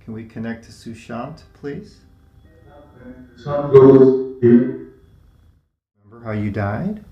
Can we connect to Sushant, please? Remember how you died?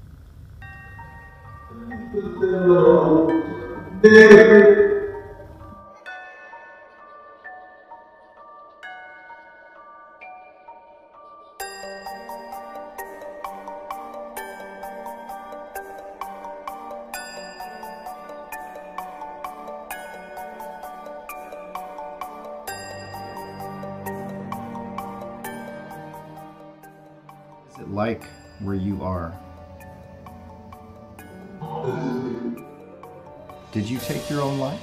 Is it like where you are? Did you take your own life?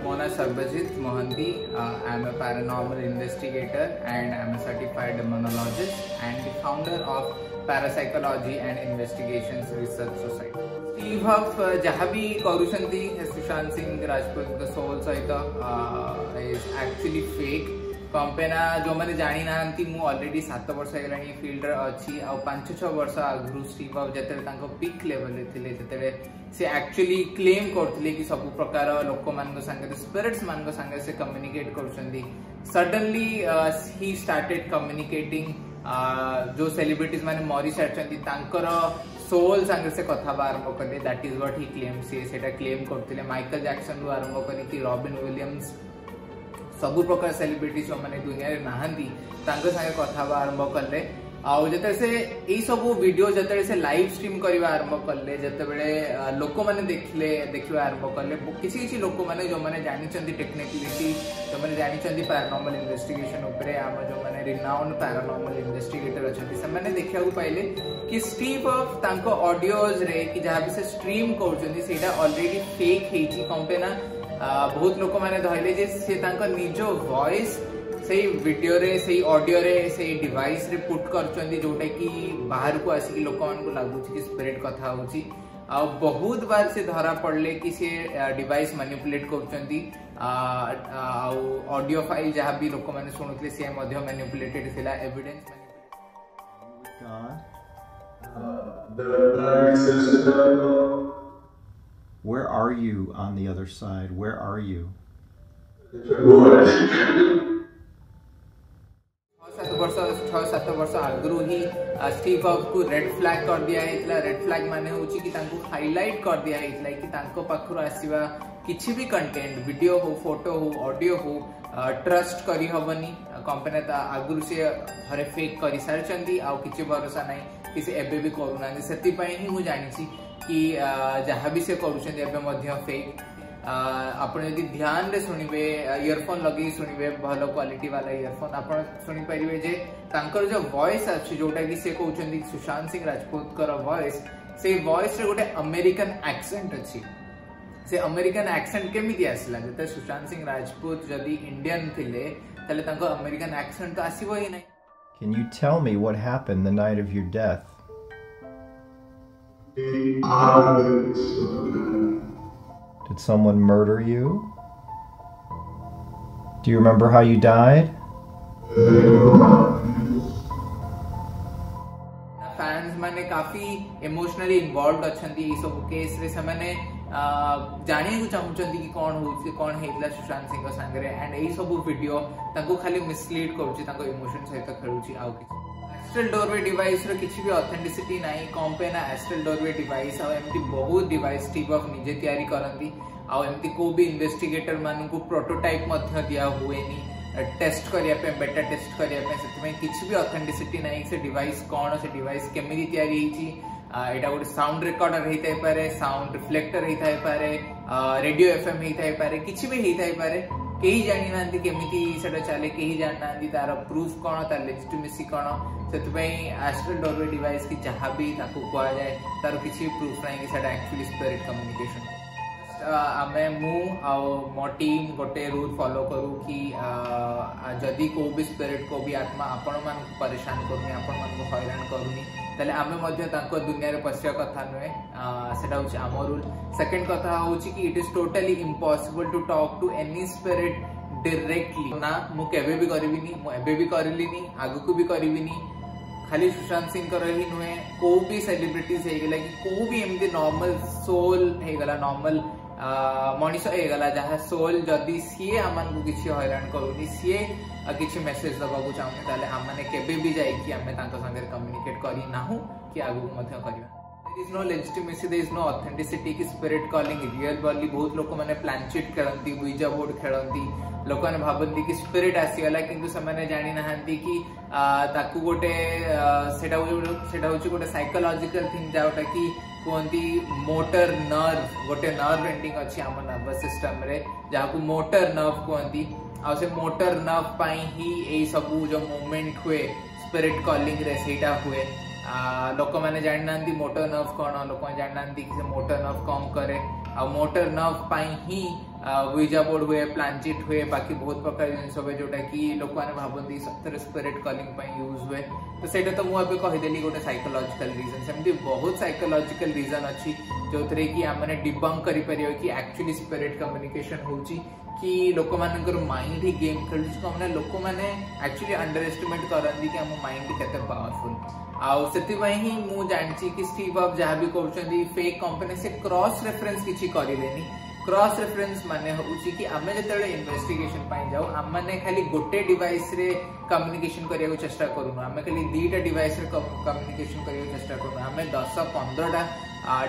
Mona Sarbajit Mohanty. I am a paranormal investigator and I am a certified demonologist and the founder of Parapsychology and Investigations Research Society. Steve Huff jahabi karushanti Sushant Singh Rajput the soul saita is actually fake. कंपेना जो मैंने जानी ना मु already 7 वर्ष हेलानी field रे अछि आ 5-6 वर्ष आगु स्टीव बाबू जते तांको पीक लेवल रे थिले जते से एक्चुअली क्लेम करथिले कि सब प्रकार लोक मान संगे स्पिरिट्स मान संगे से कम्युनिकेट करछंदी सडनली ही स्टार्टेड कम्युनिकेटिंग जो सेलिब्रिटीज माने मरी सारछंदी तांकर सोल संगे से कथा आरंभ करले that is what he claim सेटा क्लेम करथिले माइकल जैक्सन रु आरंभ करी कि रॉबिन विलियम्स सबु प्रकार सेलिब्रिटी जो मैंने दुनिया रे नहांती तांको संगे कथा आरंभ करले आउ जते से ई सब वीडियो जते से लाइव स्ट्रीम करबा आरंभ करले जते बेले लोक माने देखिबा आरंभ करले किछि किछि लोक माने जो माने जानि चंदी टेक्निकलिटी जो माने जानि चंदी पैरानॉर्मल इन्वेस्टिगेशन ऊपर हम जो माने रिनाउंड पैरानॉर्मल इन्वेस्टिगेटर अछंती से माने देखिया को पाइले कि स्टीव ऑफ तांको ऑडियोज रे कि जहां भी से स्ट्रीम करचंदी सेटा ऑलरेडी फेक हेची कंपेना बहुत लोक मैंने धरले जे से तांका निजो वॉइस से वीडियो रे से ऑडियो रे से डिवाइस रे पुट करचंदी जोटा कि बाहर को आसी कि लोक मान को लागु कि स्पिरिट कथा होची आ बहुत बार से धरा पड़ले कि से डिवाइस मैनिपुलेट करचंदी आ ऑडियो फाइल जहां भी लोक मैंने सुनुतले से मध्ये मैनिपुलेटेड थिला evidence Where are you on the other side? Where are you? 6-7 वर्ष आगु ही स्टीव हफ को रेड फ्लैग कर दिया है रेड फ्लैग माने होची कि तांको हाईलाइट कर दिया है कि तांको पाखरो आसीबा किछि भी कंटेंट वीडियो हो फोटो हो ऑडियो हो ट्रस्ट करी हबनी कंपनी ता आगु से हरे फेक करी सारचंदी आ किछि भरोसा नाही कि से एबे भी करूना सेति पई ही मु जानि छी कि जहाँ भी से करुछंदी एबे मध्य फेक आपण यदि ध्यान रे सुनिबे इयरफोन लगे सुनिबे भलो क्वालिटी वाला इयरफोन आपण सुनि परिबे जे तांकर जो वॉइस अछि जोटा कि से कहउछंदी सुशांत सिंह राजपूत कर वॉइस से वॉइस रे गोटे अमेरिकन एक्सेंट अछि से अमेरिकन एक्सेंट केमिति आसला जते सुशांत सिंह राजपूत जदी इंडियन थिले तले तांको अमेरिकन एक्सेंट तो आसीबो ही नै Can you tell me what happened the night of your death? Did someone murder you? Do you remember how you died? Fans माने काफी इमोशनली इन्वॉल्वड अछंती ई सब केस रे से माने जानिए को चाहउचंती कि कोन हेतला सुशांत सिंह संगे एंड एई सब वीडियो ताको खाली मिसलीड करूची ताको इमोशन सहित खेलुची आउ कि एस्ट्रल डोरवे डिवाइस रो किछि भी ऑथेंटिसिटी नाही कंपेना एस्ट्रल डोरवे डिवाइस आ एमती बहुत डिवाइस स्टीव ऑफ निजे तयारी करंती आ एमती को भी इन्वेस्टिगेटर मानु को प्रोटोटाइप मध्य दिया हुएनी टेस्ट करिया पे बेटा टेस्ट करिया पे सेतमे किछि भी ऑथेंटिसिटी नाही से डिवाइस कोन से डिवाइस केमिति तयारी हिची एटा गोटे साउंड रिकॉर्डर हेइथाय पारे साउंड रिफ्लेक्टर हेइथाय पारे रेडियो एफएम हेइथाय पारे किछि भी हेइथाय पारे केही जानि नांती केमिति सेटा चले केही जानि नांती तार प्रूफ कोन तार लेजिटिमेसी कोन सेतमे एस्ट्रल डोरवे डिवाइस की जहां भी ताको कोआ जाय तार किछि प्रूफ नाही कि सेटा एक्चुअली स्पिरिट कम्युनिकेशन आमे मु आ मो टीम गोटे रूल फॉलो करू कि जदि को भी स्पिरिट को भी आत्मा आपण मान परेशान करूनी आपण मान को हैरान करूनी तले आमे मध्य ताको दुनिया रे पसिया कथा नहे सेटा होची आमो रूल सेकंड कथा होची कि it is totally impossible to talk to any spirit directly ना मु केबे भी करबिनी मु एबे भी करलिनी आगु को भी करबिनी खाली सुशांत सिंह कर ही नुहे को भी सेलिब्रिटीज हे गेला कि को भी एमदी नॉर्मल सोल हे गेला नॉर्मल मनीष होगला जहाँ सोल जदि सी आम को किसी हैरान करूनी सी किसी मेसेज दबा चाहूनी ताले आमने केबे भी जाइए आम संगे कम्युनिकेट करना कि आगू करवा There is no legitimacy, there is no authenticity कि spirit calling real वाली बहुत लोक मैंने प्लानचिट खेलती ouija board खेलती लोक मैंने भावती कि spirit आसीगला किंतु से जानी नहांती कि ताकू गोटे सेटा होची गोटे साइकोलॉजिकल थिंग जाउटा कि कहती मोटर नर्व गोटे नर्व एंडिंग अच्छी आम नर्वस सिस्टम रे जहाँ को मोटर नर्व कहती आ से मोटर नर्व पाई ही ए सब जो मूवमेंट हुए स्पिरिट कॉलिंग रे सेटा हुए लोक मैंने जानना मोटर नर्व कौन लोक जानना कि मोटर नर्व कौन करे आ मोटर नर्व पाई ही ouija board हुए प्लानचिट हुए बाकी बहुत प्रकार जिन सब जोटा कि लोक मैंने भावती सत्य स्पिरिट कॉलिंग यूज हुए तो सेटा तो मुझे कहीदेली गोटे साइकोलॉजिकल रीजन सेमती बहुत साइकोलॉजिकल रीजन अच्छी जो थे कि आम डिबंक कर कि एक्चुअली स्पिरिट कम्युनिकेशन होची कि लोक मानकर माइंड ही गेम खेलुची लोक मैंने एक्चुअली अंडर एस्टिमेट करती कि आम माइंड केते पावरफुल आउ से ही मु जानची कि स्टीव जॉब्स जहाँ भी कहते फेक कंपनी से क्रॉस रेफरेंस किसी करेनि क्रॉस रेफरेंस माने होउची कि आमे जतले इन्वेस्टिगेशन पाई जाऊ आम माने खाली गोटे डिवाइस रे कम्युनिकेशन करिया चेष्टा करूनु आमे खाली दीटा डिवाइस रे कम्युनिकेशन करिया चेष्टा करूनु आमे 10-15 टा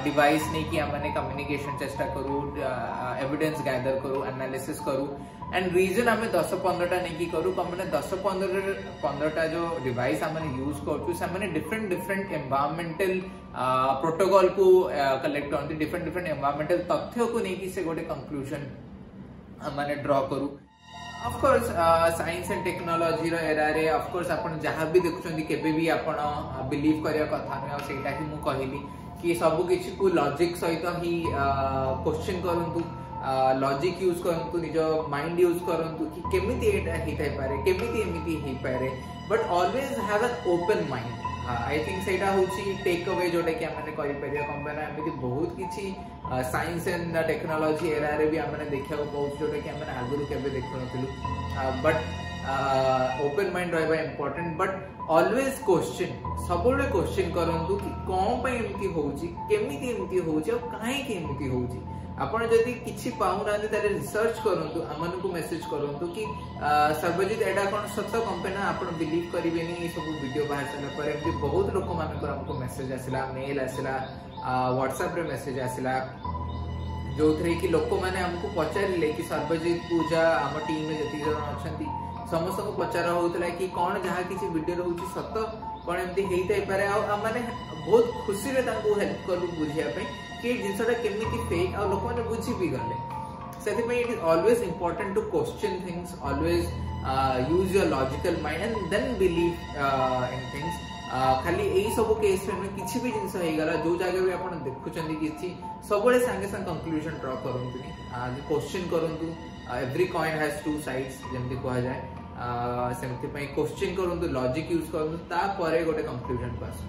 डिवाइस नहीं कि आम कम्युनिकेशन चेष्टा करूँ एविडेंस गैदर करूँ एनालिसिस करूँ एंड रीजन आम 10-15 नहीं कि करूँ मैंने 10-15 जो डिवाइस आम यूज कर डिफरेंट एनवायरमेंटल प्रोटोकॉल को कलेक्ट करती डिफरेंट एनवायरमेंटल तथ्य को नहीं से गोटे कंक्लूजन मैंने ड्रॉ करूँ of course science and technology era ray of course आपण जहाँ भी देखुछंती केबे भी आपण बिलीव करिया कथा नै सेटा ही मु कहली कि सब किसी को लॉजिक सहित ही क्वेश्चन करंतु लॉजिक यूज करंतु निज माइंड यूज करंतु कि केमिति एटा ही थाई पारे केमिति एमिति ही पारे but always have an open mind I think सेटा होची टेक अवे जोटा कि हमने करि परिया कंपनी एमिति बहुत किछि साइंस एंड टेक्नोलॉजी एरा रे भी हमने देखा बहुत जोटा कि हमने आगुरु केबे देखनथिलु बट ओपन माइंड रहबा इंपोर्टेंट बट ऑलवेज क्वेश्चन सब क्वेश्चन करंतु कि कौन पे एमती होउची केमिति एमती होउची और काहे के एमती होउची आपण जदि किछि पाउना तारे रिसर्च करंतु हमन को मेसेज करंतु कि सर्वजित एडा कोन सत्य कंपनी आपण बिलीव करिवेनी ए सब वीडियो बाहर सला पर एमती बहुत लोक मान हमको मेसेज आसिला मेल आसिला व्हाट्सएप रे मेसेज आसिला जो थे कि लोक मैंने हमको पचारे कि सर्वजित पूजा आम टीम में जी जन अच्छा समस्त को पचारा होता कि कौन जहाँ किसी वीडियो रोचे सत कौन एमती होता पारे आने बहुत खुशी रे हेल्प कलु बुझापी कि जिनसा केमी फेक आ लोक मैंने बुझी भी गले से it is always important to question things always use your logical mind and then believe in things खाली यही सब केस में किसी भी जिनस होगला जो जगह भी आप देखुं कि सब सांगे सांगे कंक्लूजन ड्रॉ करते क्वेश्चन करूँ every coin has two sides जमी कह जाए से क्वेश्चन करूँ लॉजिक यूज करूँ गोटे कंक्लूजन को आस